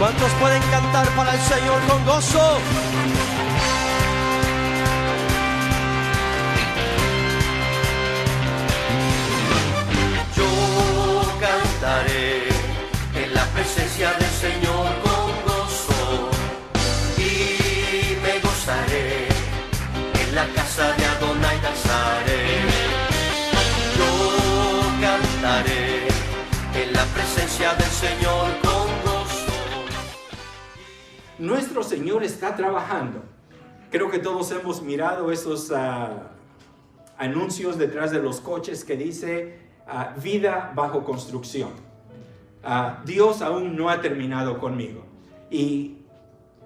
¿Cuántos pueden cantar para el Señor con gozo? Yo cantaré en la presencia del Señor con gozo y me gozaré, en la casa de Adonai danzaré. Yo cantaré en la presencia del Señor con gozo. Nuestro Señor está trabajando. Creo que todos hemos mirado esos anuncios detrás de los coches que dice vida bajo construcción. Dios aún no ha terminado conmigo. Y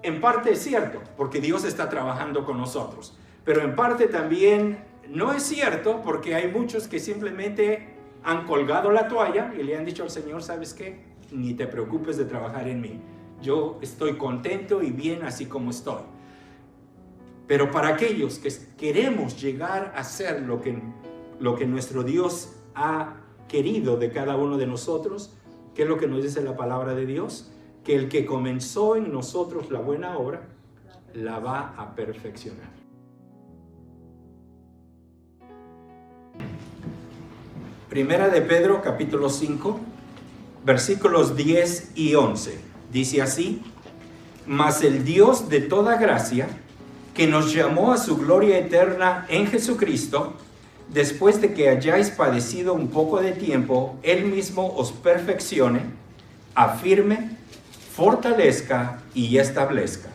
en parte es cierto, porque Dios está trabajando con nosotros. Pero en parte también no es cierto, porque hay muchos que simplemente han colgado la toalla y le han dicho al Señor, ¿sabes qué? Ni te preocupes de trabajar en mí. Yo estoy contento y bien así como estoy. Pero para aquellos que queremos llegar a ser lo que nuestro Dios ha querido de cada uno de nosotros, ¿qué es lo que nos dice la palabra de Dios? Que el que comenzó en nosotros la buena obra, la va a perfeccionar. Primera de Pedro, capítulo 5, versículos 10 y 11. Dice así: mas el Dios de toda gracia, que nos llamó a su gloria eterna en Jesucristo, después de que hayáis padecido un poco de tiempo, Él mismo os perfeccione, afirme, fortalezca y establezca.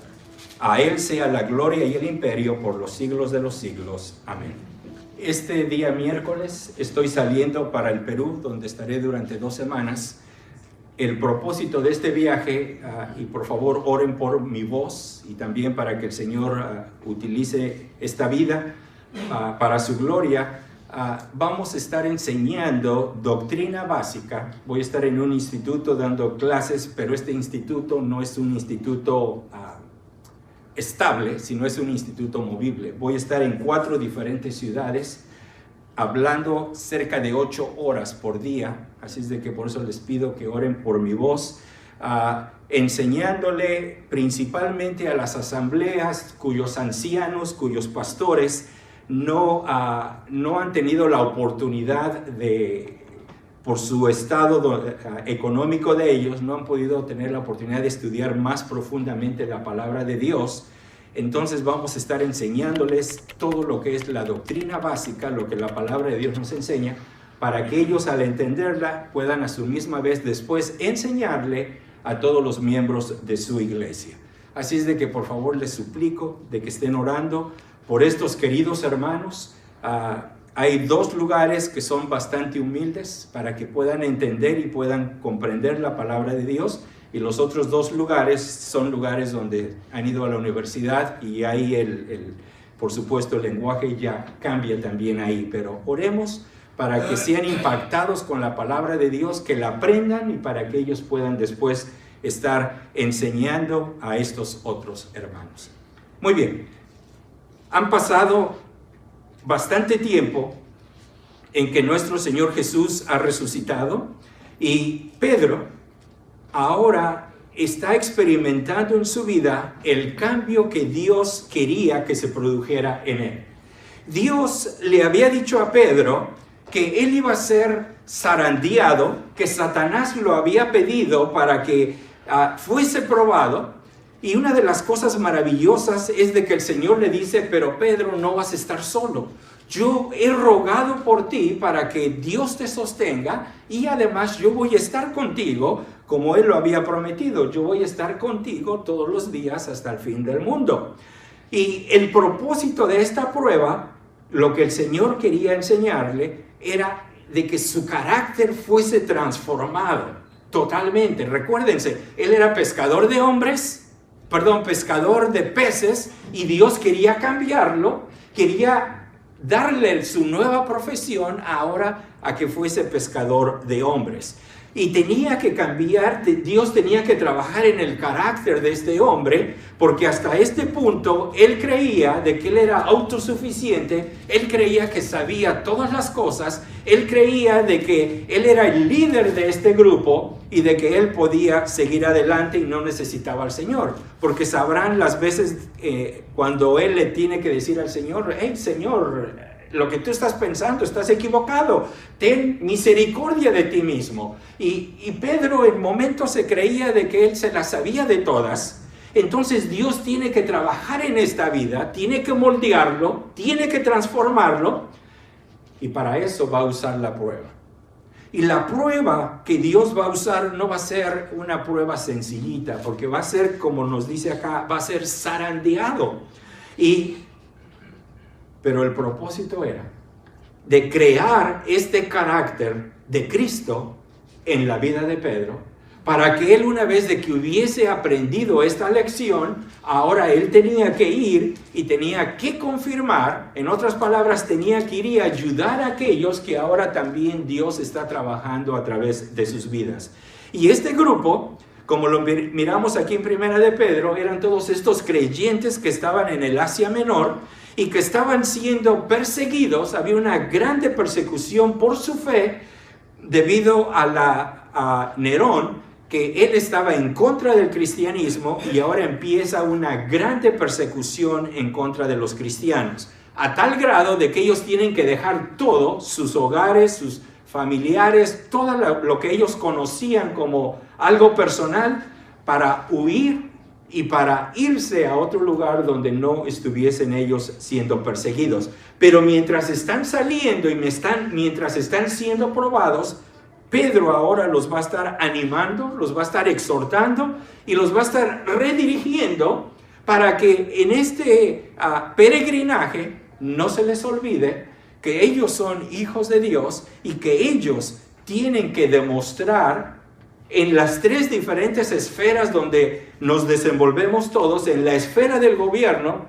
A Él sea la gloria y el imperio por los siglos de los siglos. Amén. Este día miércoles estoy saliendo para el Perú, donde estaré durante 2 semanas. El propósito de este viaje, y por favor oren por mi voz y también para que el Señor utilice esta vida para su gloria, vamos a estar enseñando doctrina básica. Voy a estar en un instituto dando clases, pero este instituto no es un instituto estable, sino es un instituto movible. Voy a estar en 4 diferentes ciudades, hablando cerca de 8 horas por día, así es de que por eso les pido que oren por mi voz, enseñándole principalmente a las asambleas cuyos ancianos, cuyos pastores no han tenido la oportunidad por su estado económico de ellos, no han podido tener la oportunidad de estudiar más profundamente la palabra de Dios. Entonces vamos a estar enseñándoles todo lo que es la doctrina básica, lo que la palabra de Dios nos enseña, para que ellos al entenderla puedan a su misma vez después enseñarle a todos los miembros de su iglesia. Así es de que por favor les suplico de que estén orando por estos queridos hermanos. Hay 2 lugares que son bastante humildes para que puedan entender y puedan comprender la palabra de Dios. Y los otros 2 lugares son lugares donde han ido a la universidad y ahí por supuesto el lenguaje ya cambia también ahí. Pero oremos para que sean impactados con la palabra de Dios, que la aprendan y para que ellos puedan después estar enseñando a estos otros hermanos. Muy bien, han pasado bastante tiempo en que nuestro Señor Jesús ha resucitado y Pedro ahora está experimentando en su vida el cambio que Dios quería que se produjera en él. Dios le había dicho a Pedro que él iba a ser zarandeado, que Satanás lo había pedido para que fuese probado. Y una de las cosas maravillosas es de que el Señor le dice: pero Pedro, no vas a estar solo. Yo he rogado por ti para que Dios te sostenga y además yo voy a estar contigo como Él lo había prometido. Yo voy a estar contigo todos los días hasta el fin del mundo. Y el propósito de esta prueba, lo que el Señor quería enseñarle, era de que su carácter fuese transformado totalmente. Recuérdense, Él era pescador de peces, y Dios quería cambiarlo, quería darle su nueva profesión ahora a que fuese pescador de hombres. Y tenía que cambiar, Dios tenía que trabajar en el carácter de este hombre, porque hasta este punto él creía de que él era autosuficiente, él creía que sabía todas las cosas, él creía de que él era el líder de este grupo y de que él podía seguir adelante y no necesitaba al Señor. Porque sabrán las veces cuando él le tiene que decir al Señor, hey Señor, lo que tú estás pensando, estás equivocado. Ten misericordia de ti mismo. Y Pedro en momentos se creía de que él se las sabía de todas. Entonces Dios tiene que trabajar en esta vida, tiene que moldearlo, tiene que transformarlo. Y para eso va a usar la prueba. Y la prueba que Dios va a usar no va a ser una prueba sencillita, porque va a ser, como nos dice acá, va a ser zarandeado. Pero el propósito era de crear este carácter de Cristo en la vida de Pedro, para que él, una vez de que hubiese aprendido esta lección, ahora él tenía que ir y tenía que confirmar, en otras palabras, tenía que ir y ayudar a aquellos que ahora también Dios está trabajando a través de sus vidas. Y este grupo, como lo miramos aquí en Primera de Pedro, eran todos estos creyentes que estaban en el Asia Menor y que estaban siendo perseguidos. Había una grande persecución por su fe debido a Nerón, que él estaba en contra del cristianismo, y ahora empieza una grande persecución en contra de los cristianos, a tal grado de que ellos tienen que dejar todo, sus hogares, sus familiares, todo lo que ellos conocían como algo personal, para huir y para irse a otro lugar donde no estuviesen ellos siendo perseguidos. Pero mientras están saliendo y mientras están siendo probados, Pedro ahora los va a estar animando, los va a estar exhortando y los va a estar redirigiendo para que en este peregrinaje no se les olvide que ellos son hijos de Dios y que ellos tienen que demostrar en las tres diferentes esferas donde nos desenvolvemos todos. En la esfera del gobierno,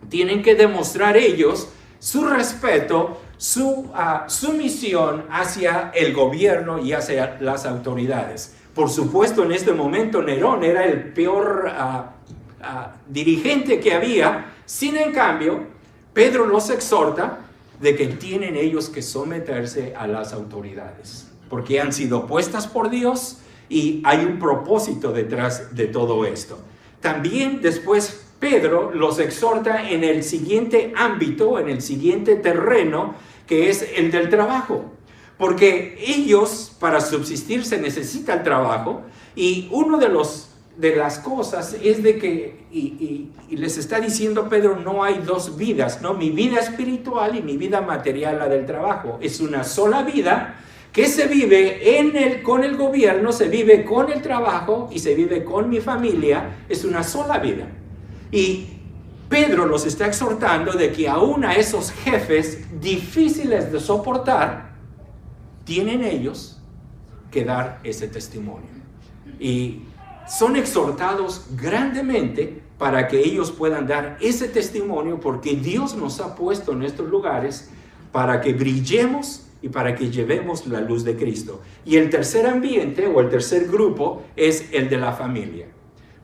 tienen que demostrar ellos su respeto, su sumisión hacia el gobierno y hacia las autoridades. Por supuesto, en este momento Nerón era el peor dirigente que había. Sin en cambio, Pedro los exhorta de que tienen ellos que someterse a las autoridades, porque han sido puestas por Dios y hay un propósito detrás de todo esto. También después Pedro los exhorta en el siguiente ámbito, en el siguiente terreno, que es el del trabajo. Porque ellos, para subsistir, se necesita el trabajo. Y uno de las cosas es de que, y les está diciendo Pedro, no hay dos vidas, ¿no? Mi vida espiritual y mi vida material, la del trabajo. Es una sola vida que se vive con el gobierno, se vive con el trabajo y se vive con mi familia. Es una sola vida. Y Pedro los está exhortando de que aún a esos jefes difíciles de soportar, tienen ellos que dar ese testimonio. Y son exhortados grandemente para que ellos puedan dar ese testimonio, porque Dios nos ha puesto en estos lugares para que brillemos y para que llevemos la luz de Cristo. Y el tercer ambiente o el tercer grupo es el de la familia,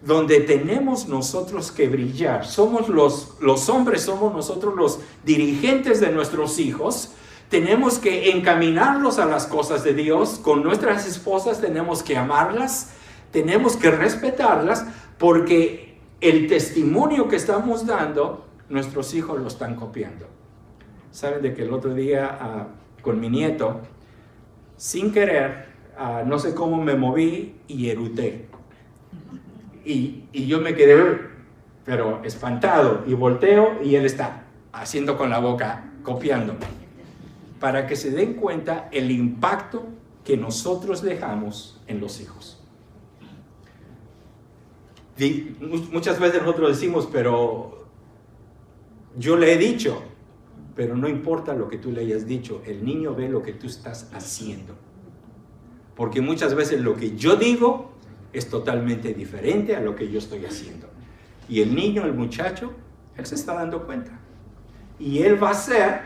donde tenemos nosotros que brillar. Somos los hombres, somos nosotros los dirigentes de nuestros hijos. Tenemos que encaminarlos a las cosas de Dios. Con nuestras esposas tenemos que amarlas, tenemos que respetarlas, porque el testimonio que estamos dando, nuestros hijos lo están copiando. Saben de que el otro día con mi nieto, sin querer, no sé cómo me moví y eruté. Y yo me quedé, pero espantado, y volteo y él está haciendo con la boca, copiándome, para que se den cuenta el impacto que nosotros dejamos en los hijos. Muchas veces nosotros decimos, pero yo le he dicho, pero no importa lo que tú le hayas dicho, el niño ve lo que tú estás haciendo. Porque muchas veces lo que yo digo es totalmente diferente a lo que yo estoy haciendo. Y el niño, el muchacho, él se está dando cuenta. Y él va a hacer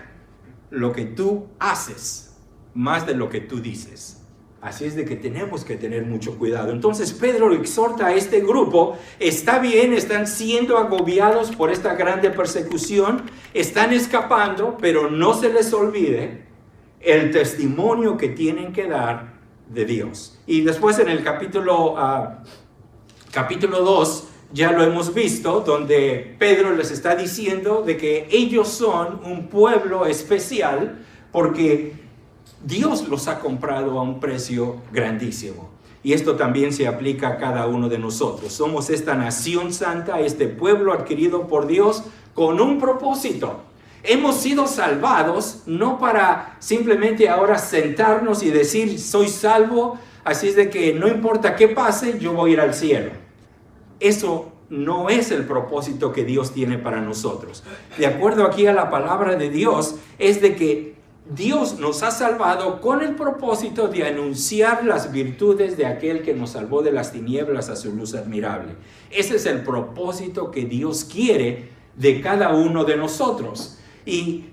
lo que tú haces, más de lo que tú dices. Así es de que tenemos que tener mucho cuidado. Entonces Pedro exhorta a este grupo, está bien, están siendo agobiados por esta grande persecución, están escapando, pero no se les olvide el testimonio que tienen que dar de Dios. Y después en el capítulo 2, ya lo hemos visto, donde Pedro les está diciendo de que ellos son un pueblo especial porque Dios los ha comprado a un precio grandísimo. Y esto también se aplica a cada uno de nosotros. Somos esta nación santa, este pueblo adquirido por Dios con un propósito. Hemos sido salvados no para simplemente ahora sentarnos y decir soy salvo, así es de que no importa qué pase, yo voy a ir al cielo. Eso no es el propósito que Dios tiene para nosotros. De acuerdo aquí a la palabra de Dios, es de que Dios nos ha salvado con el propósito de anunciar las virtudes de aquel que nos salvó de las tinieblas a su luz admirable. Ese es el propósito que Dios quiere de cada uno de nosotros. Y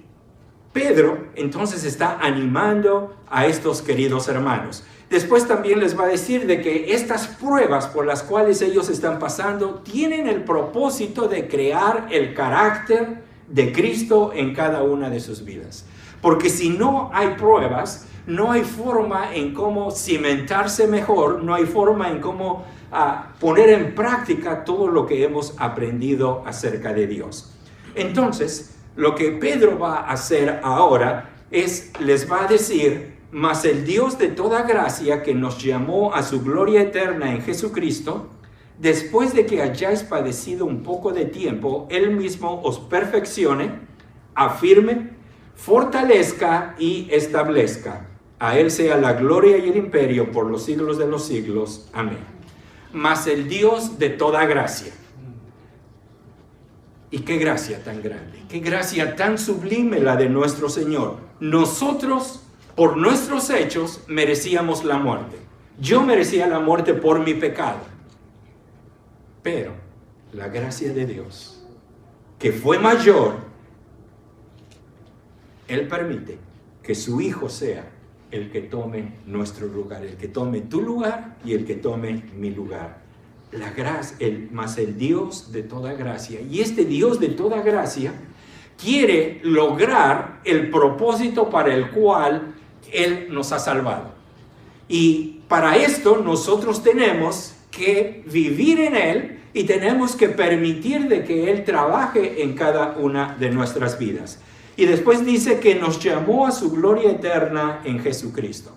Pedro entonces está animando a estos queridos hermanos. Después también les va a decir de que estas pruebas por las cuales ellos están pasando tienen el propósito de crear el carácter de Cristo en cada una de sus vidas. Porque si no hay pruebas, no hay forma en cómo cimentarse mejor, no hay forma en cómo poner en práctica todo lo que hemos aprendido acerca de Dios. Entonces, lo que Pedro va a hacer ahora les va a decir, mas el Dios de toda gracia que nos llamó a su gloria eterna en Jesucristo, después de que hayáis padecido un poco de tiempo, Él mismo os perfeccione, afirme, fortalezca y establezca. A Él sea la gloria y el imperio por los siglos de los siglos. Amén. Mas el Dios de toda gracia. Y qué gracia tan grande, qué gracia tan sublime la de nuestro Señor. Nosotros, por nuestros hechos, merecíamos la muerte. Yo merecía la muerte por mi pecado. Pero la gracia de Dios, que fue mayor, Él permite que su Hijo sea el que tome nuestro lugar, el que tome tu lugar y el que tome mi lugar. La gracia, más el Dios de toda gracia. Y este Dios de toda gracia quiere lograr el propósito para el cual Él nos ha salvado. Y para esto nosotros tenemos que vivir en Él y tenemos que permitir de que Él trabaje en cada una de nuestras vidas. Y después dice que nos llamó a su gloria eterna en Jesucristo.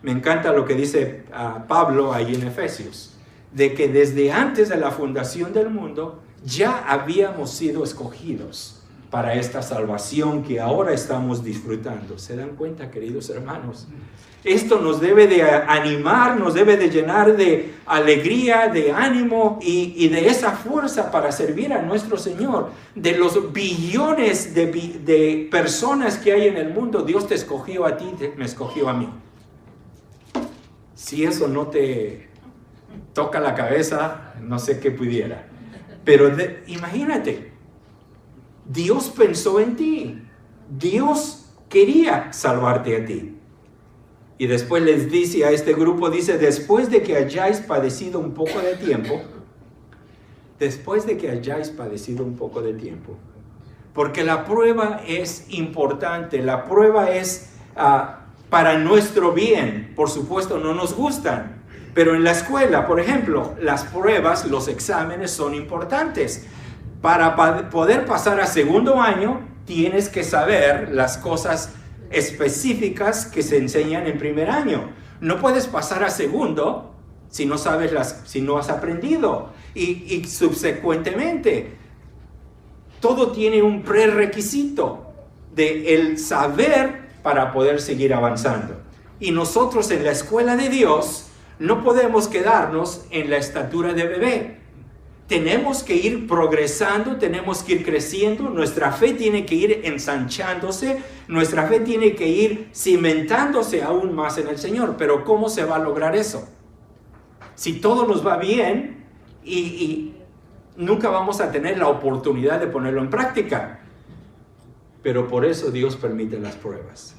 Me encanta lo que dice Pablo ahí en Efesios, de que desde antes de la fundación del mundo ya habíamos sido escogidos para esta salvación que ahora estamos disfrutando. ¿Se dan cuenta, queridos hermanos? Esto nos debe de animar, nos debe de llenar de alegría, de ánimo y de esa fuerza para servir a nuestro Señor. De los billones de personas que hay en el mundo, Dios te escogió a ti, me escogió a mí. Si eso no te toca la cabeza, no sé qué pudiera. Pero imagínate, Dios pensó en ti. Dios quería salvarte a ti. Y después les dice a este grupo, dice, después de que hayáis padecido un poco de tiempo, porque la prueba es importante, la prueba es para nuestro bien. Por supuesto no nos gustan, pero en la escuela, por ejemplo, las pruebas, los exámenes son importantes. Para poder pasar a segundo año, tienes que saber las cosas específicas que se enseñan en primer año. No puedes pasar a segundo si no sabes si no has aprendido. Y subsecuentemente, todo tiene un prerequisito de el saber para poder seguir avanzando. Y nosotros en la escuela de Dios no podemos quedarnos en la estatura de bebé. Tenemos que ir progresando, tenemos que ir creciendo, nuestra fe tiene que ir ensanchándose, nuestra fe tiene que ir cimentándose aún más en el Señor. Pero ¿cómo se va a lograr eso? Si todo nos va bien y nunca vamos a tener la oportunidad de ponerlo en práctica. Pero por eso Dios permite las pruebas.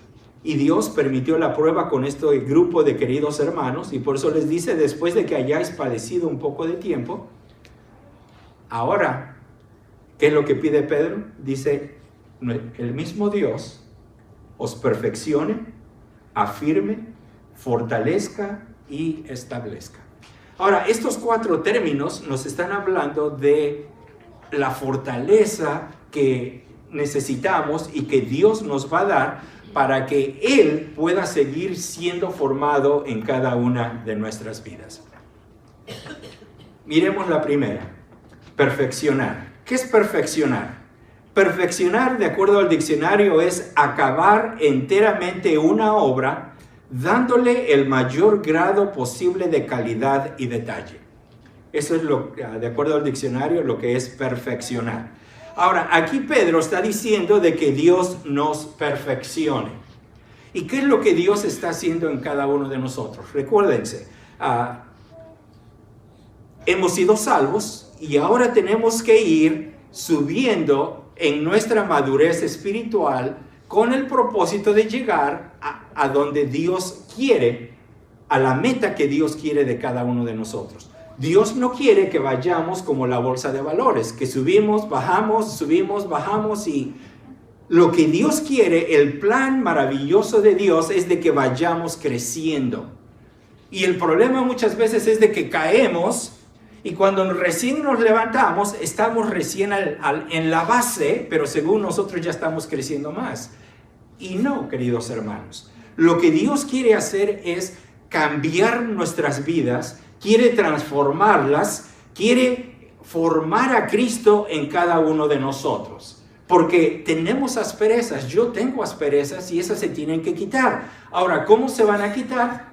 Y Dios permitió la prueba con este grupo de queridos hermanos, y por eso les dice, después de que hayáis padecido un poco de tiempo, ahora, ¿qué es lo que pide Pedro? Dice, el mismo Dios os perfeccione, afirme, fortalezca y establezca. Ahora, estos 4 términos nos están hablando de la fortaleza que necesitamos y que Dios nos va a dar para que Él pueda seguir siendo formado en cada una de nuestras vidas. Miremos la primera, perfeccionar. ¿Qué es perfeccionar? Perfeccionar, de acuerdo al diccionario, es acabar enteramente una obra, dándole el mayor grado posible de calidad y detalle. Eso es, de acuerdo al diccionario, lo que es perfeccionar. Ahora, aquí Pedro está diciendo de que Dios nos perfeccione. ¿Y qué es lo que Dios está haciendo en cada uno de nosotros? Recuérdense, hemos sido salvos y ahora tenemos que ir subiendo en nuestra madurez espiritual con el propósito de llegar a donde Dios quiere, a la meta que Dios quiere de cada uno de nosotros. Dios no quiere que vayamos como la bolsa de valores, que subimos, bajamos y lo que Dios quiere, el plan maravilloso de Dios es de que vayamos creciendo. Y el problema muchas veces es de que caemos y cuando recién nos levantamos estamos recién en la base, pero según nosotros ya estamos creciendo más. Y no, queridos hermanos, lo que Dios quiere hacer es cambiar nuestras vidas, quiere transformarlas, quiere formar a Cristo en cada uno de nosotros. Porque tenemos asperezas, yo tengo asperezas y esas se tienen que quitar. Ahora, ¿cómo se van a quitar?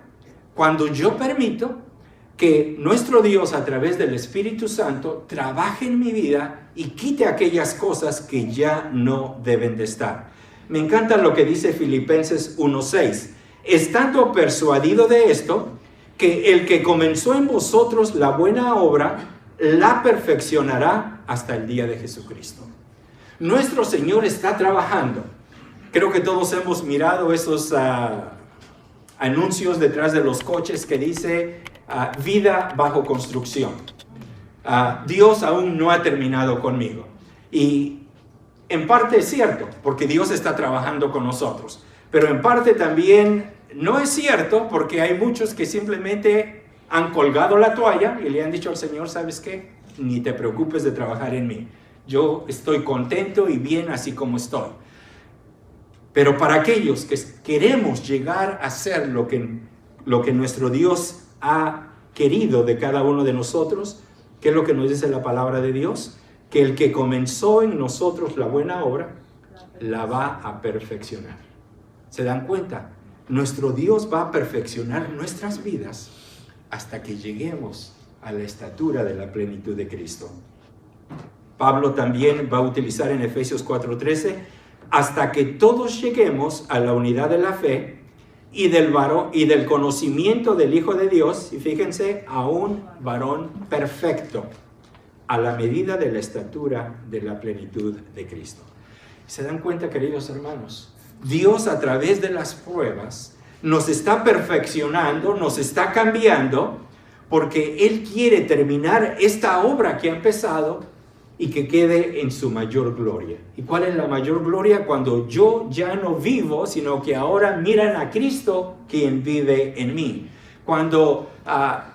Cuando yo permito que nuestro Dios a través del Espíritu Santo trabaje en mi vida y quite aquellas cosas que ya no deben de estar. Me encanta lo que dice Filipenses 1:6. Estando persuadido de esto, que el que comenzó en vosotros la buena obra, la perfeccionará hasta el día de Jesucristo. Nuestro Señor está trabajando. Creo que todos hemos mirado esos anuncios detrás de los coches que dice vida bajo construcción. Dios aún no ha terminado conmigo. Y en parte es cierto, porque Dios está trabajando con nosotros. Pero en parte también no es cierto, porque hay muchos que simplemente han colgado la toalla y le han dicho al Señor, ¿sabes qué? Ni te preocupes de trabajar en mí. Yo estoy contento y bien así como estoy. Pero para aquellos que queremos llegar a ser lo que nuestro Dios ha querido de cada uno de nosotros, ¿qué es lo que nos dice la palabra de Dios? Que el que comenzó en nosotros la buena obra, la va a perfeccionar. ¿Se dan cuenta? Nuestro Dios va a perfeccionar nuestras vidas hasta que lleguemos a la estatura de la plenitud de Cristo. Pablo también va a utilizar en Efesios 4:13, hasta que todos lleguemos a la unidad de la fe y del conocimiento del Hijo de Dios, y fíjense, a un varón perfecto, a la medida de la estatura de la plenitud de Cristo. ¿Se dan cuenta, queridos hermanos? Dios a través de las pruebas nos está perfeccionando, nos está cambiando, porque Él quiere terminar esta obra que ha empezado y que quede en su mayor gloria. ¿Y cuál es la mayor gloria? Cuando yo ya no vivo, sino que ahora miran a Cristo quien vive en mí. Cuando,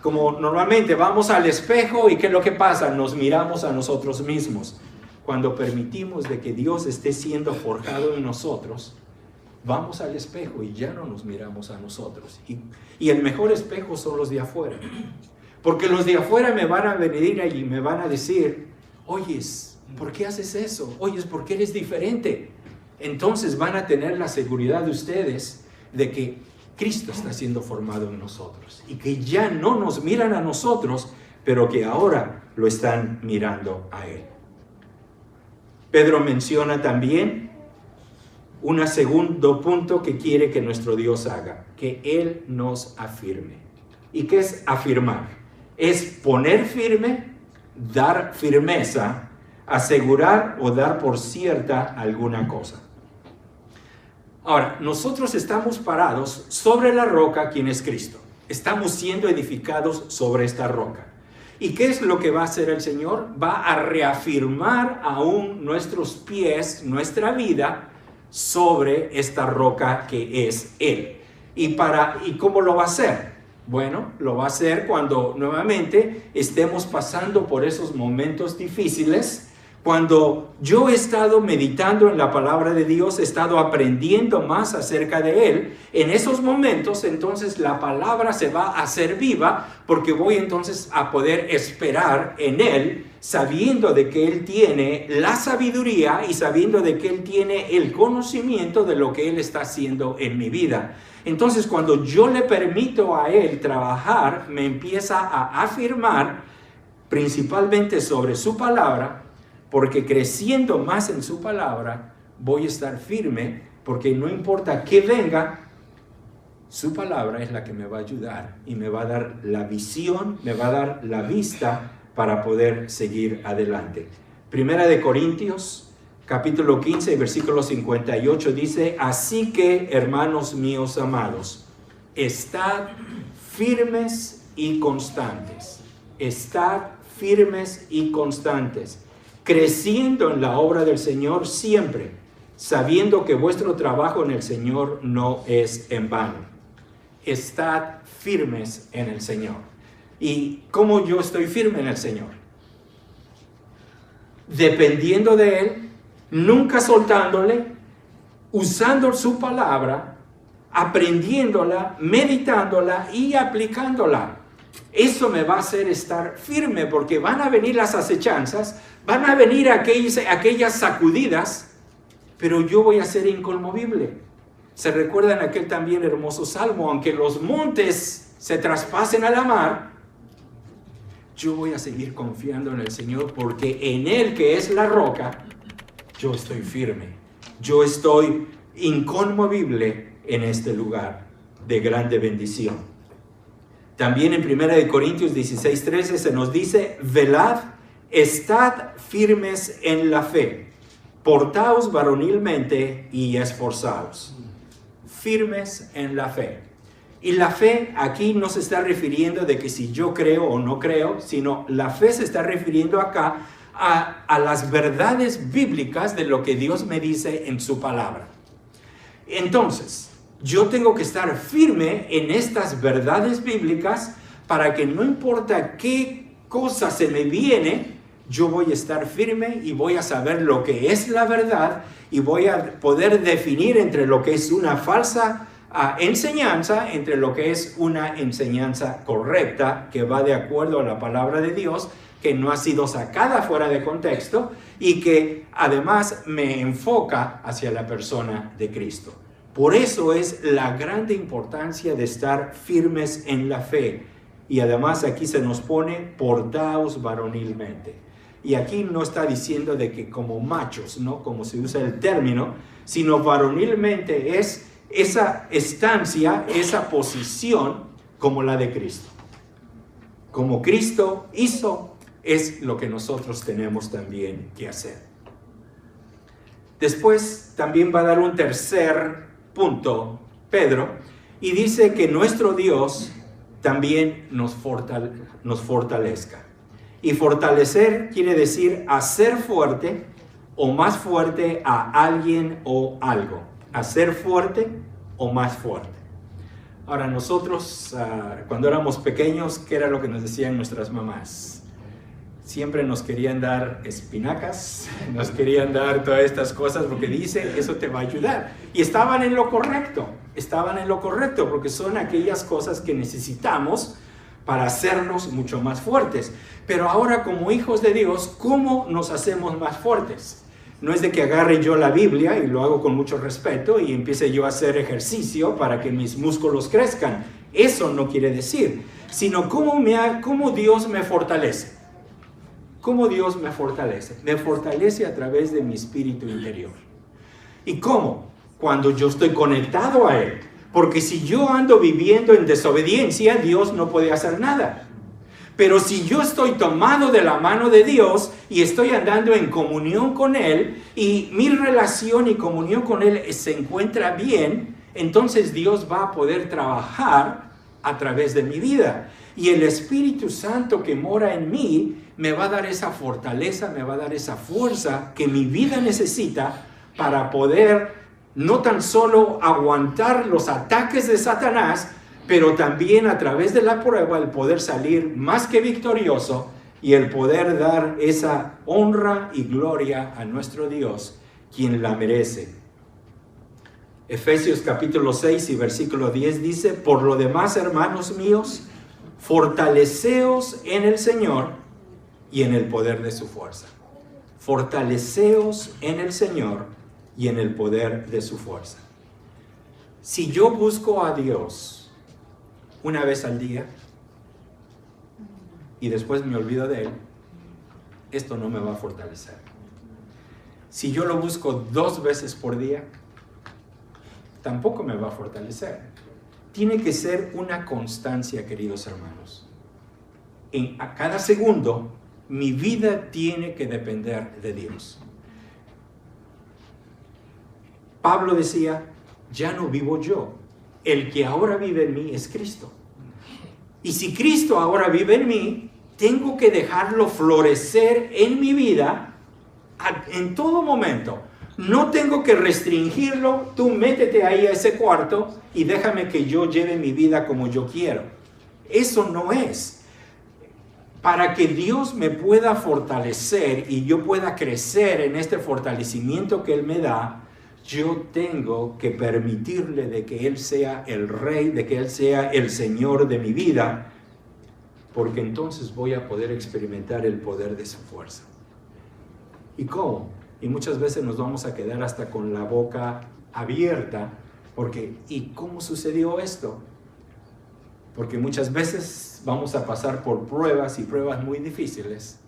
como normalmente vamos al espejo y ¿qué es lo que pasa? Nos miramos a nosotros mismos. Cuando permitimos de que Dios esté siendo forjado en nosotros, vamos al espejo y ya no nos miramos a nosotros. Y el mejor espejo son los de afuera. Porque los de afuera me van a venir allí y me van a decir, oyes, ¿por qué haces eso? Oyes, ¿por qué eres diferente? Entonces van a tener la seguridad de ustedes de que Cristo está siendo formado en nosotros. Y que ya no nos miran a nosotros, pero que ahora lo están mirando a Él. Pedro menciona también un segundo punto que quiere que nuestro Dios haga, que Él nos afirme. ¿Y qué es afirmar? Es poner firme, dar firmeza, asegurar o dar por cierta alguna cosa. Ahora, nosotros estamos parados sobre la roca, quien es Cristo. Estamos siendo edificados sobre esta roca. ¿Y qué es lo que va a hacer el Señor? Va a reafirmar aún nuestros pies, nuestra vida, sobre esta roca que es Él. ¿Y cómo lo va a hacer? Bueno, lo va a hacer cuando nuevamente estemos pasando por esos momentos difíciles. Cuando yo he estado meditando en la palabra de Dios, he estado aprendiendo más acerca de Él, en esos momentos entonces la palabra se va a hacer viva, porque voy entonces a poder esperar en Él, sabiendo de que Él tiene la sabiduría y sabiendo de que Él tiene el conocimiento de lo que Él está haciendo en mi vida. Entonces cuando yo le permito a Él trabajar, me empieza a afirmar principalmente sobre su palabra, porque creciendo más en su palabra, voy a estar firme, porque no importa qué venga, su palabra es la que me va a ayudar y me va a dar la visión, me va a dar la vista para poder seguir adelante. Primera de Corintios, capítulo 15, versículo 58 dice: así que, hermanos míos amados, estad firmes y constantes. Estad firmes y constantes, creciendo en la obra del Señor siempre, sabiendo que vuestro trabajo en el Señor no es en vano. Estad firmes en el Señor. ¿Y cómo yo estoy firme en el Señor? Dependiendo de Él, nunca soltándole, usando su palabra, aprendiéndola, meditándola y aplicándola. Eso me va a hacer estar firme, porque van a venir las acechanzas, van a venir aquellas sacudidas, pero yo voy a ser inconmovible. ¿Se recuerdan aquel también hermoso salmo? Aunque los montes se traspasen a la mar, yo voy a seguir confiando en el Señor, porque en Él, que es la roca, yo estoy firme. Yo estoy inconmovible en este lugar de grande bendición. También en 1 Corintios 16:13 se nos dice: velad, estad firmes en la fe, portaos varonilmente y esforzaos. Firmes en la fe. Y la fe aquí no se está refiriendo de que si yo creo o no creo, sino la fe se está refiriendo acá a las verdades bíblicas de lo que Dios me dice en su palabra. Entonces, yo tengo que estar firme en estas verdades bíblicas para que no importa qué cosa se me viene, yo voy a estar firme y voy a saber lo que es la verdad y voy a poder definir entre lo que es una falsa enseñanza, entre lo que es una enseñanza correcta que va de acuerdo a la palabra de Dios, que no ha sido sacada fuera de contexto y que además me enfoca hacia la persona de Cristo. Por eso es la grande importancia de estar firmes en la fe. Y además aquí se nos pone: portaos varonilmente. Y aquí no está diciendo de que como machos, ¿no? Como se usa el término, sino varonilmente es esa estancia, esa posición como la de Cristo. Como Cristo hizo, es lo que nosotros tenemos también que hacer. Después también va a dar un tercer punto, Pedro, y dice que nuestro Dios también nos fortalezca. Y fortalecer quiere decir hacer fuerte o más fuerte a alguien o algo. Hacer fuerte o más fuerte. Ahora nosotros, cuando éramos pequeños, ¿qué era lo que nos decían nuestras mamás? Siempre nos querían dar espinacas, nos querían dar todas estas cosas porque dice, eso te va a ayudar. Y estaban en lo correcto, porque son aquellas cosas que necesitamos para hacernos mucho más fuertes. Pero ahora, como hijos de Dios, ¿cómo nos hacemos más fuertes? No es de que agarre yo la Biblia, y lo hago con mucho respeto, y empiece yo a hacer ejercicio para que mis músculos crezcan. Eso no quiere decir, sino cómo Dios me fortalece. ¿Cómo Dios me fortalece? Me fortalece a través de mi espíritu interior. ¿Y cómo? Cuando yo estoy conectado a Él. Porque si yo ando viviendo en desobediencia, Dios no puede hacer nada. Pero si yo estoy tomado de la mano de Dios y estoy andando en comunión con Él y mi relación y comunión con Él se encuentra bien, entonces Dios va a poder trabajar a través de mi vida. Y el Espíritu Santo que mora en mí me va a dar esa fortaleza, me va a dar esa fuerza que mi vida necesita para poder no tan solo aguantar los ataques de Satanás, pero también a través de la prueba el poder salir más que victorioso y el poder dar esa honra y gloria a nuestro Dios, quien la merece. Efesios capítulo 6 y versículo 10 dice: por lo demás, hermanos míos, fortaleceos en el Señor y en el poder de su fuerza. Fortaleceos en el Señor y en el poder de su fuerza. Si yo busco a Dios una vez al día y después me olvido de Él, esto no me va a fortalecer. Si yo lo busco 2 veces por día, tampoco me va a fortalecer. Tiene que ser una constancia, queridos hermanos. A cada segundo, mi vida tiene que depender de Dios. Pablo decía: ya no vivo yo, el que ahora vive en mí es Cristo. Y si Cristo ahora vive en mí, tengo que dejarlo florecer en mi vida en todo momento. No tengo que restringirlo. Tú métete ahí a ese cuarto y déjame que yo lleve mi vida como yo quiero. Eso no es. Para que Dios me pueda fortalecer y yo pueda crecer en este fortalecimiento que Él me da, yo tengo que permitirle de que Él sea el Rey, de que Él sea el Señor de mi vida, porque entonces voy a poder experimentar el poder de su fuerza. ¿Y cómo? Y muchas veces nos vamos a quedar hasta con la boca abierta, porque ¿y cómo sucedió esto? Porque muchas veces vamos a pasar por pruebas y pruebas muy difíciles,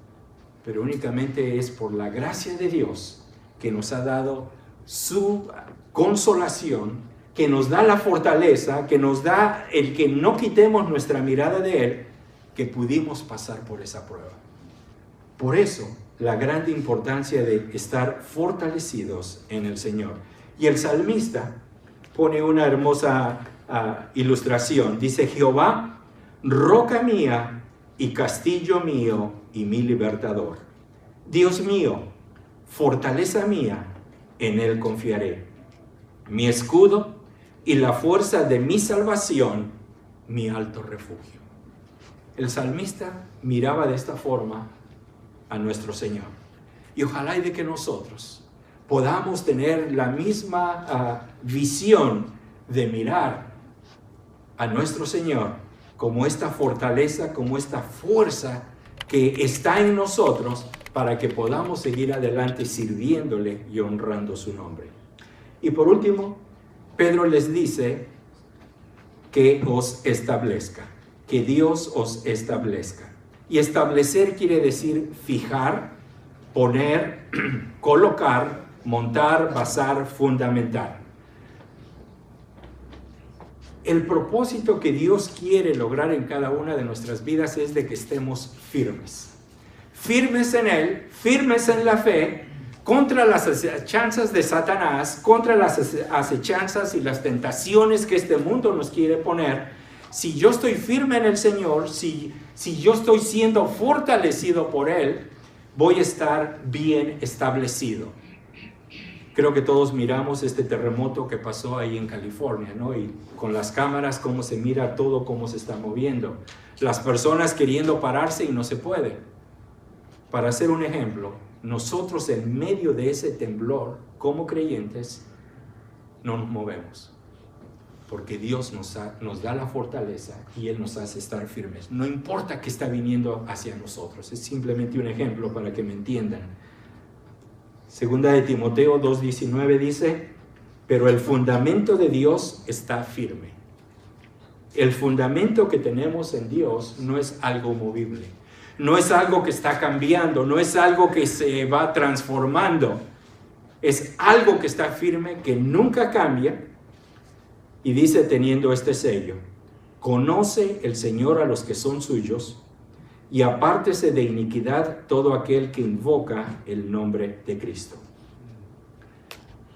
pero únicamente es por la gracia de Dios que nos ha dado su consolación, que nos da la fortaleza, que nos da el que no quitemos nuestra mirada de Él, que pudimos pasar por esa prueba. Por eso, la gran importancia de estar fortalecidos en el Señor. Y el salmista pone una hermosa ilustración. Dice: Jehová, roca mía y castillo mío y mi libertador. Dios mío, fortaleza mía, en Él confiaré. Mi escudo y la fuerza de mi salvación, mi alto refugio. El salmista miraba de esta forma a nuestro Señor. Y ojalá y de que nosotros podamos tener la misma visión de mirar a nuestro Señor como esta fortaleza, como esta fuerza que está en nosotros, para que podamos seguir adelante sirviéndole y honrando su nombre. Y por último, Pedro les dice que os establezca, que Dios os establezca. Y establecer quiere decir fijar, poner, colocar, montar, basar, fundamentar. El propósito que Dios quiere lograr en cada una de nuestras vidas es de que estemos firmes. Firmes en Él, firmes en la fe, contra las acechanzas de Satanás, contra las acechanzas y las tentaciones que este mundo nos quiere poner. Si yo estoy firme en el Señor, si yo estoy siendo fortalecido por Él, voy a estar bien establecido. Creo que todos miramos este terremoto que pasó ahí en California, ¿no? Y con las cámaras, cómo se mira todo, cómo se está moviendo. Las personas queriendo pararse y no se puede. Para hacer un ejemplo, nosotros en medio de ese temblor, como creyentes, no nos movemos. Porque Dios nos da la fortaleza y Él nos hace estar firmes. No importa qué está viniendo hacia nosotros. Es simplemente un ejemplo para que me entiendan. Segunda de Timoteo 2:19 dice: pero el fundamento de Dios está firme. El fundamento que tenemos en Dios no es algo movible. No es algo que está cambiando, no es algo que se va transformando. Es algo que está firme, que nunca cambia. Y dice, teniendo este sello: conoce el Señor a los que son suyos, y apártese de iniquidad todo aquel que invoca el nombre de Cristo.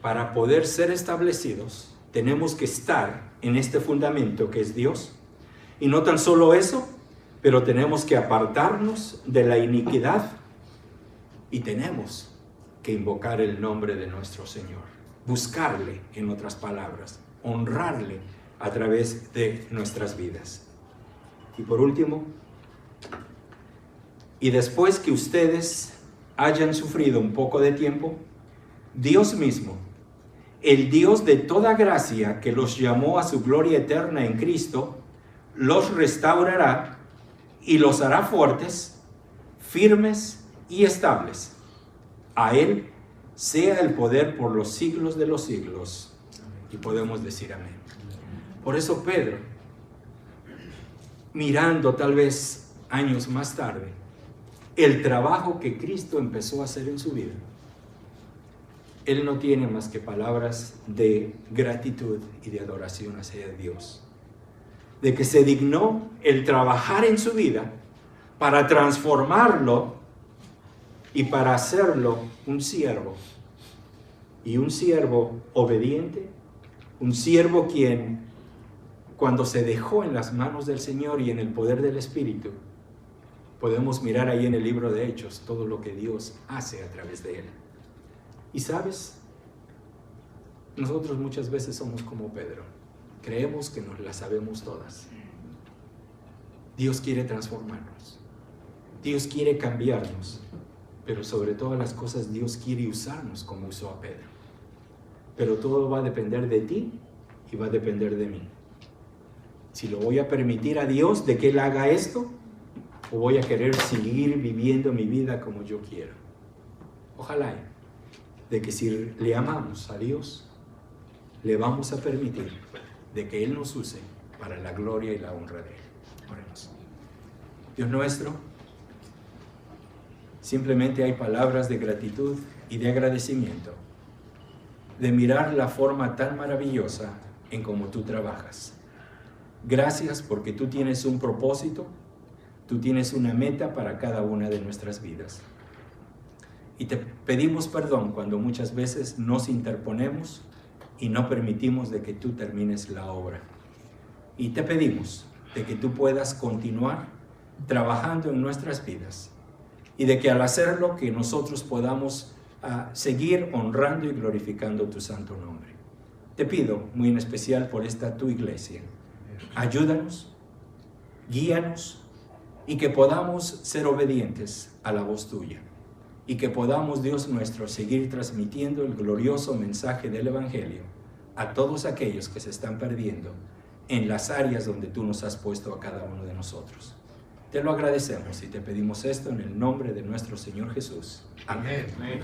Para poder ser establecidos, tenemos que estar en este fundamento que es Dios. Y no tan solo eso, pero tenemos que apartarnos de la iniquidad y tenemos que invocar el nombre de nuestro Señor. Buscarle, en otras palabras, honrarle a través de nuestras vidas. Y por último, y después que ustedes hayan sufrido un poco de tiempo, Dios mismo, el Dios de toda gracia que los llamó a su gloria eterna en Cristo, los restaurará y los hará fuertes, firmes y estables. A Él sea el poder por los siglos de los siglos. Y podemos decir amén. Por eso Pedro, mirando tal vez años más tarde, el trabajo que Cristo empezó a hacer en su vida, él no tiene más que palabras de gratitud y de adoración hacia Dios. De que se dignó el trabajar en su vida para transformarlo y para hacerlo un siervo. Y un siervo obediente, un siervo quien, cuando se dejó en las manos del Señor y en el poder del Espíritu, podemos mirar ahí en el libro de Hechos todo lo que Dios hace a través de él. Y sabes, nosotros muchas veces somos como Pedro. Creemos que nos las sabemos todas. Dios quiere transformarnos. Dios quiere cambiarnos. Pero sobre todas las cosas, Dios quiere usarnos como usó a Pedro. Pero todo va a depender de ti y va a depender de mí. Si lo voy a permitir a Dios de que Él haga esto, o voy a querer seguir viviendo mi vida como yo quiero. Ojalá de que si le amamos a Dios, le vamos a permitir de que Él nos use para la gloria y la honra de Él. Oremos. Dios nuestro, simplemente hay palabras de gratitud y de agradecimiento, de mirar la forma tan maravillosa en cómo tú trabajas. Gracias porque tú tienes un propósito, tú tienes una meta para cada una de nuestras vidas. Y te pedimos perdón cuando muchas veces nos interponemos y no permitimos de que tú termines la obra. Y te pedimos de que tú puedas continuar trabajando en nuestras vidas y de que al hacerlo que nosotros podamos seguir honrando y glorificando tu santo nombre. Te pido muy en especial por esta tu iglesia. Ayúdanos, guíanos y que podamos ser obedientes a la voz tuya. Y que podamos, Dios nuestro, seguir transmitiendo el glorioso mensaje del Evangelio a todos aquellos que se están perdiendo en las áreas donde tú nos has puesto a cada uno de nosotros. Te lo agradecemos y te pedimos esto en el nombre de nuestro Señor Jesús. Amén. Amén.